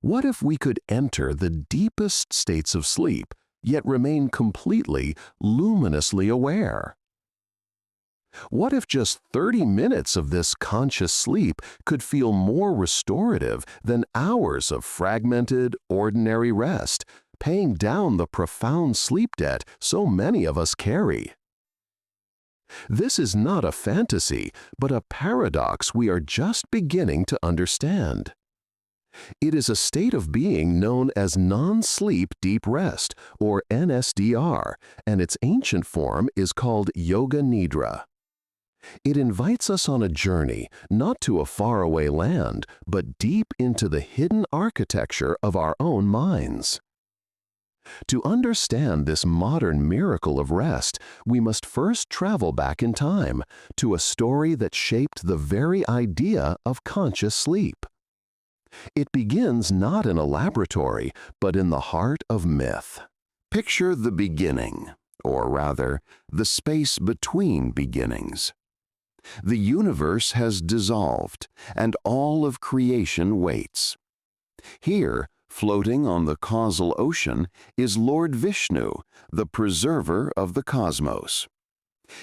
What if we could enter the deepest states of sleep, yet remain completely, luminously aware? What if just 30 minutes of this conscious sleep could feel more restorative than hours of fragmented, ordinary rest, paying down the profound sleep debt so many of us carry? This is not a fantasy, but a paradox we are just beginning to understand. It is a state of being known as non-sleep deep rest, or NSDR, and its ancient form is called Yoga Nidra. It invites us on a journey, not to a faraway land, but deep into the hidden architecture of our own minds. To understand this modern miracle of rest, we must first travel back in time, to a story that shaped the very idea of conscious sleep. It begins not in a laboratory, but in the heart of myth. Picture the beginning, or rather, the space between beginnings. The universe has dissolved, and all of creation waits. Here, floating on the causal ocean, is Lord Vishnu, the preserver of the cosmos.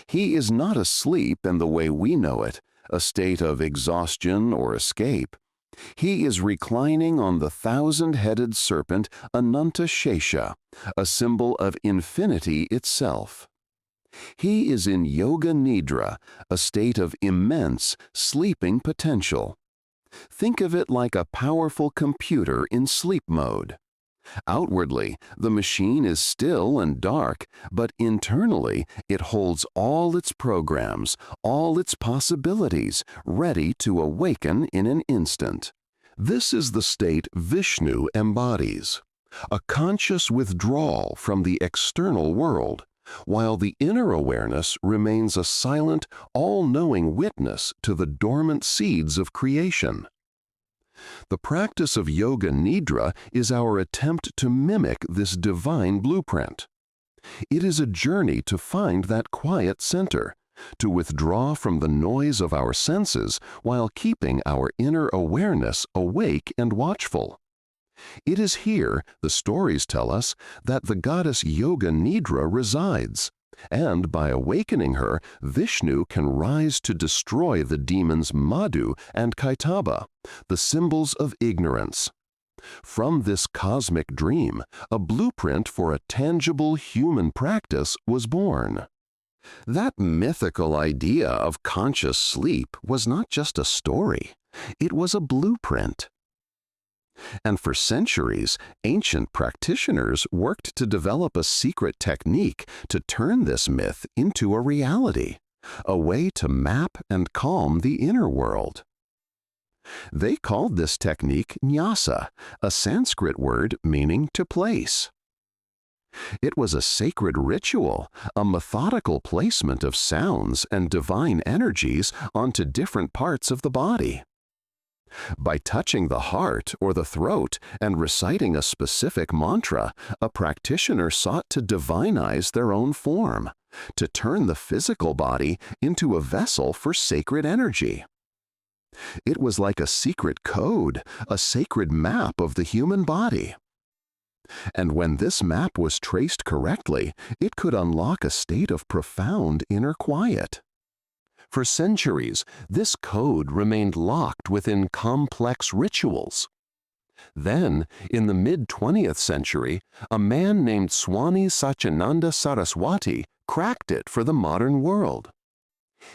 He is not asleep in the way we know it, a state of exhaustion or escape. He is reclining on the thousand-headed serpent Ananta Shesha, a symbol of infinity itself. He is in Yoga Nidra, a state of immense, sleeping potential. Think of it like a powerful computer in sleep mode. Outwardly, the machine is still and dark, but internally it holds all its programs, all its possibilities, ready to awaken in an instant. This is the state Vishnu embodies, a conscious withdrawal from the external world, while the inner awareness remains a silent, all-knowing witness to the dormant seeds of creation. The practice of Yoga Nidra is our attempt to mimic this divine blueprint. It is a journey to find that quiet center, to withdraw from the noise of our senses while keeping our inner awareness awake and watchful. It is here, the stories tell us, that the goddess Yoga Nidra resides, and by awakening her, Vishnu can rise to destroy the demons Madhu and Kaitaba, the symbols of ignorance. From this cosmic dream, a blueprint for a tangible human practice was born. That mythical idea of conscious sleep was not just a story, it was a blueprint. And for centuries, ancient practitioners worked to develop a secret technique to turn this myth into a reality, a way to map and calm the inner world. They called this technique nyasa, a Sanskrit word meaning to place. It was a sacred ritual, a methodical placement of sounds and divine energies onto different parts of the body. By touching the heart or the throat and reciting a specific mantra, a practitioner sought to divinize their own form, to turn the physical body into a vessel for sacred energy. It was like a secret code, a sacred map of the human body. And when this map was traced correctly, it could unlock a state of profound inner quiet. For centuries, this code remained locked within complex rituals. Then, in the mid-20th century, a man named Swami Satyananda Saraswati cracked it for the modern world.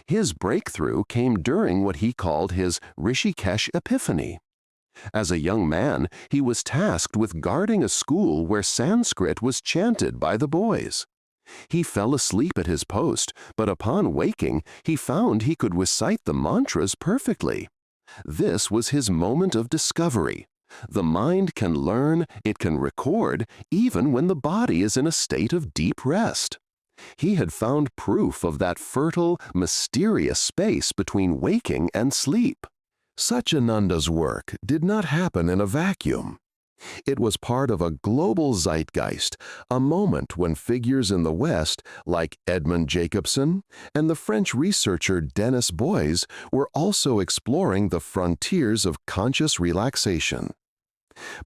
His breakthrough came during what he called his Rishikesh Epiphany. As a young man, he was tasked with guarding a school where Sanskrit was chanted by the boys. He fell asleep at his post, but upon waking, he found he could recite the mantras perfectly. This was his moment of discovery. The mind can learn, it can record, even when the body is in a state of deep rest. He had found proof of that fertile, mysterious space between waking and sleep. Satyananda's work did not happen in a vacuum. It was part of a global zeitgeist, a moment when figures in the West, like Edmund Jacobson and the French researcher Denis Boys, were also exploring the frontiers of conscious relaxation.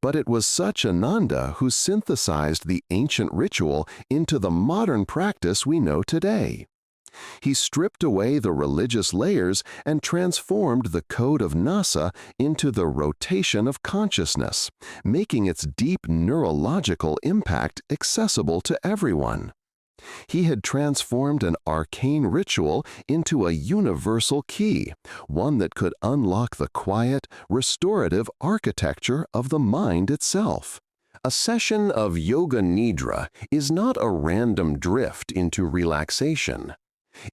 But it was such Ananda who synthesized the ancient ritual into the modern practice we know today. He stripped away the religious layers and transformed the code of nasa into the rotation of consciousness, making its deep neurological impact accessible to everyone. He had transformed an arcane ritual into a universal key, one that could unlock the quiet, restorative architecture of the mind itself. A session of Yoga Nidra is not a random drift into relaxation.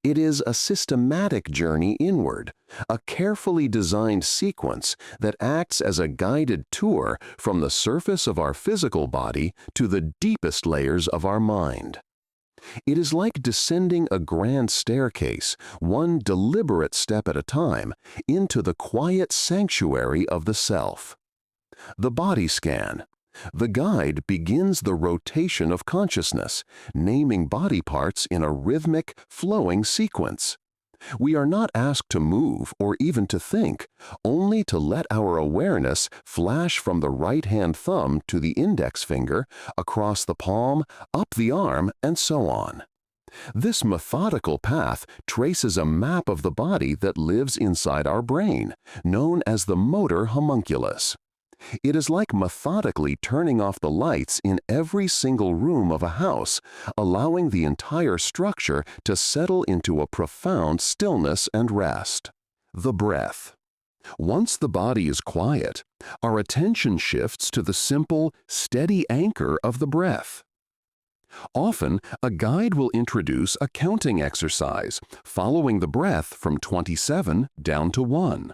It is a systematic journey inward, a carefully designed sequence that acts as a guided tour from the surface of our physical body to the deepest layers of our mind. It is like descending a grand staircase, one deliberate step at a time, into the quiet sanctuary of the self. The body scan. The guide begins the rotation of consciousness, naming body parts in a rhythmic, flowing sequence. We are not asked to move or even to think, only to let our awareness flash from the right-hand thumb to the index finger, across the palm, up the arm, and so on. This methodical path traces a map of the body that lives inside our brain, known as the motor homunculus. It is like methodically turning off the lights in every single room of a house, allowing the entire structure to settle into a profound stillness and rest. The breath. Once the body is quiet, our attention shifts to the simple, steady anchor of the breath. Often, a guide will introduce a counting exercise, following the breath from 27 down to 1.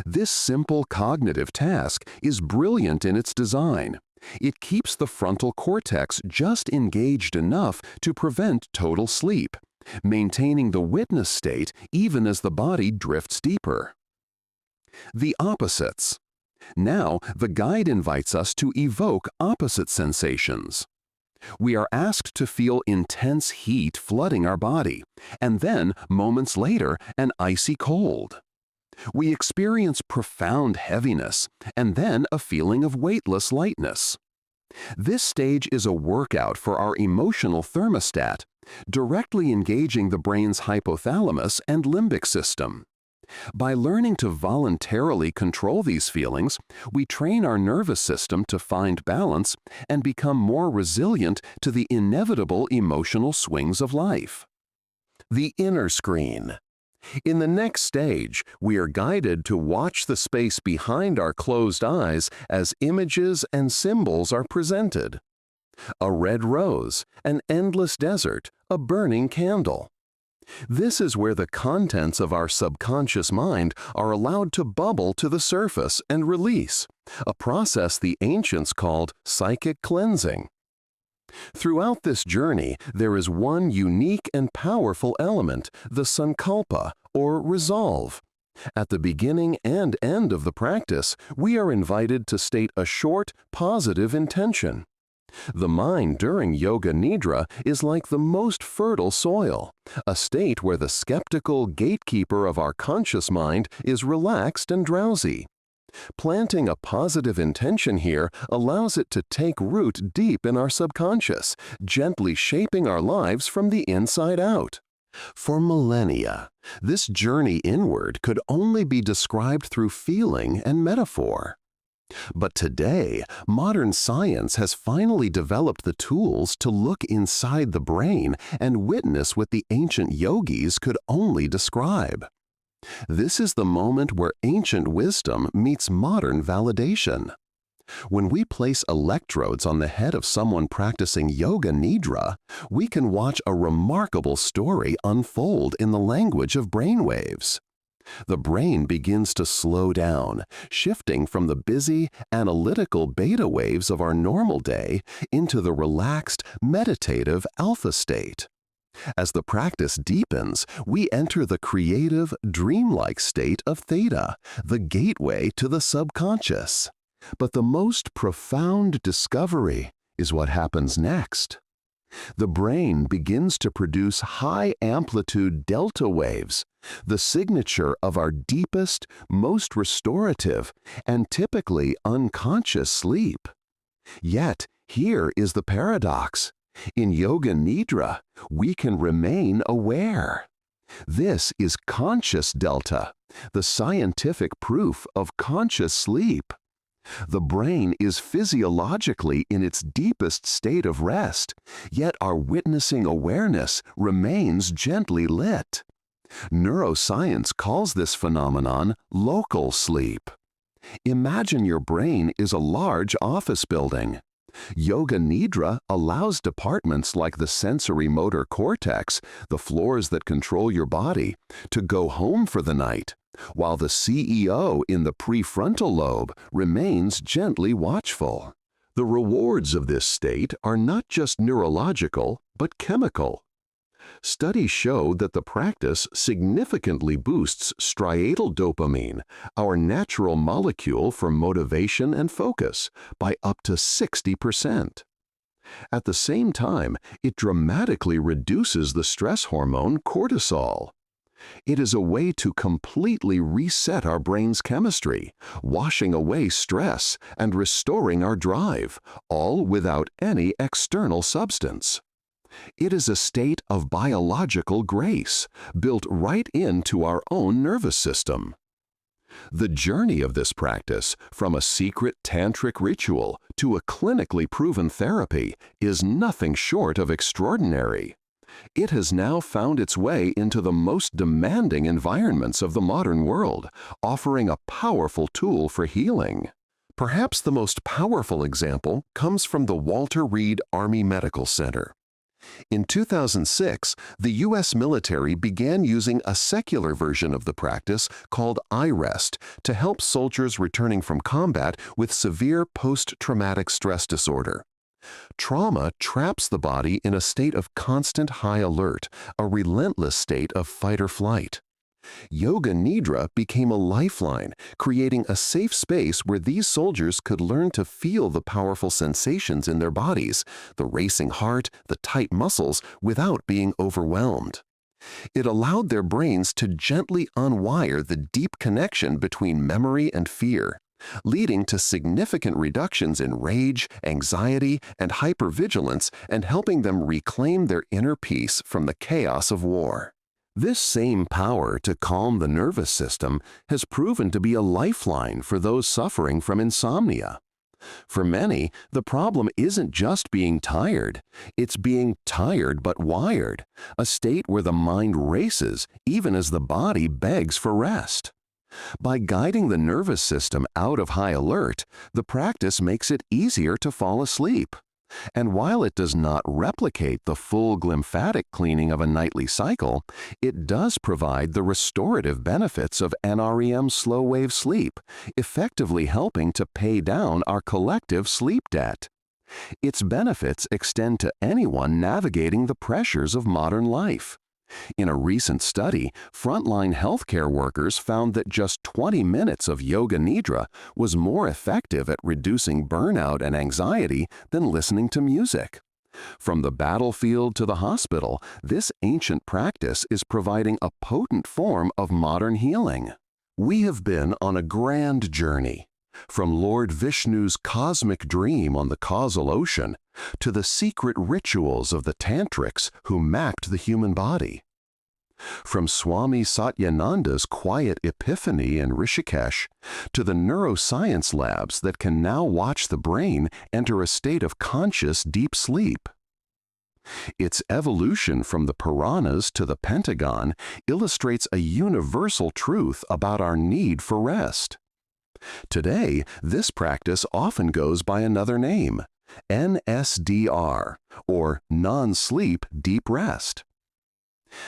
This simple cognitive task is brilliant in its design. It keeps the frontal cortex just engaged enough to prevent total sleep, maintaining the witness state even as the body drifts deeper. The opposites. Now, the guide invites us to evoke opposite sensations. We are asked to feel intense heat flooding our body, and then, moments later, an icy cold. We experience profound heaviness, and then a feeling of weightless lightness. This stage is a workout for our emotional thermostat, directly engaging the brain's hypothalamus and limbic system. By learning to voluntarily control these feelings, we train our nervous system to find balance and become more resilient to the inevitable emotional swings of life. The inner screen. In the next stage, we are guided to watch the space behind our closed eyes as images and symbols are presented. A red rose, an endless desert, a burning candle. This is where the contents of our subconscious mind are allowed to bubble to the surface and release, a process the ancients called psychic cleansing. Throughout this journey, there is one unique and powerful element, the sankalpa, or resolve. At the beginning and end of the practice, we are invited to state a short, positive intention. The mind during Yoga Nidra is like the most fertile soil, a state where the skeptical gatekeeper of our conscious mind is relaxed and drowsy. Planting a positive intention here allows it to take root deep in our subconscious, gently shaping our lives from the inside out. For millennia, this journey inward could only be described through feeling and metaphor. But today, modern science has finally developed the tools to look inside the brain and witness what the ancient yogis could only describe. This is the moment where ancient wisdom meets modern validation. When we place electrodes on the head of someone practicing Yoga Nidra, we can watch a remarkable story unfold in the language of brainwaves. The brain begins to slow down, shifting from the busy, analytical beta waves of our normal day into the relaxed, meditative alpha state. As the practice deepens, we enter the creative, dreamlike state of theta, the gateway to the subconscious. But the most profound discovery is what happens next. The brain begins to produce high-amplitude delta waves, the signature of our deepest, most restorative, and typically unconscious sleep. Yet, here is the paradox. In Yoga Nidra, we can remain aware. This is conscious delta, the scientific proof of conscious sleep. The brain is physiologically in its deepest state of rest, yet our witnessing awareness remains gently lit. Neuroscience calls this phenomenon local sleep. Imagine your brain is a large office building. Yoga Nidra allows departments like the sensory motor cortex, the floors that control your body, to go home for the night, while the CEO in the prefrontal lobe remains gently watchful. The rewards of this state are not just neurological, but chemical. Studies show that the practice significantly boosts striatal dopamine, our natural molecule for motivation and focus, by up to 60%. At the same time, it dramatically reduces the stress hormone cortisol. It is a way to completely reset our brain's chemistry, washing away stress and restoring our drive, all without any external substance. It is a state of biological grace, built right into our own nervous system. The journey of this practice, from a secret tantric ritual to a clinically proven therapy, is nothing short of extraordinary. It has now found its way into the most demanding environments of the modern world, offering a powerful tool for healing. Perhaps the most powerful example comes from the Walter Reed Army Medical Center. In 2006, the U.S. military began using a secular version of the practice called iRest to help soldiers returning from combat with severe post-traumatic stress disorder. Trauma traps the body in a state of constant high alert, a relentless state of fight or flight. Yoga Nidra became a lifeline, creating a safe space where these soldiers could learn to feel the powerful sensations in their bodies, the racing heart, the tight muscles, without being overwhelmed. It allowed their brains to gently unwire the deep connection between memory and fear, leading to significant reductions in rage, anxiety, and hypervigilance, and helping them reclaim their inner peace from the chaos of war. This same power to calm the nervous system has proven to be a lifeline for those suffering from insomnia. For many, the problem isn't just being tired, it's being tired but wired, a state where the mind races even as the body begs for rest. By guiding the nervous system out of high alert, the practice makes it easier to fall asleep. And while it does not replicate the full glymphatic cleaning of a nightly cycle, it does provide the restorative benefits of NREM slow-wave sleep, effectively helping to pay down our collective sleep debt. Its benefits extend to anyone navigating the pressures of modern life. In a recent study, frontline healthcare workers found that just 20 minutes of Yoga Nidra was more effective at reducing burnout and anxiety than listening to music. From the battlefield to the hospital, this ancient practice is providing a potent form of modern healing. We have been on a grand journey, from Lord Vishnu's cosmic dream on the causal ocean to the secret rituals of the Tantrics who mapped the human body. From Swami Satyananda's quiet epiphany in Rishikesh to the neuroscience labs that can now watch the brain enter a state of conscious deep sleep. Its evolution from the Puranas to the Pentagon illustrates a universal truth about our need for rest. Today, this practice often goes by another name, NSDR, or non-sleep deep rest.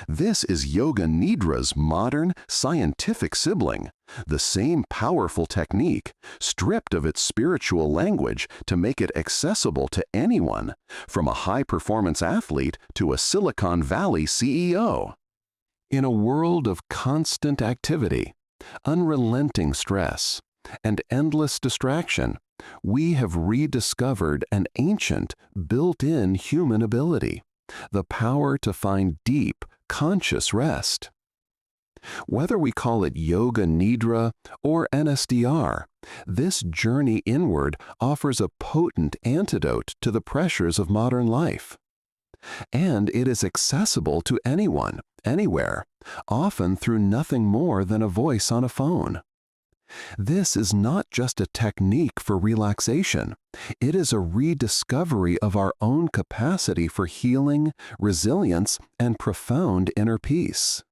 This is Yoga Nidra's modern, scientific sibling, the same powerful technique, stripped of its spiritual language to make it accessible to anyone, from a high-performance athlete to a Silicon Valley CEO. In a world of constant activity, unrelenting stress, and endless distraction, we have rediscovered an ancient, built-in human ability, the power to find deep, conscious rest. Whether we call it Yoga Nidra or NSDR, this journey inward offers a potent antidote to the pressures of modern life. And it is accessible to anyone, anywhere, often through nothing more than a voice on a phone. This is not just a technique for relaxation. It is a rediscovery of our own capacity for healing, resilience, and profound inner peace.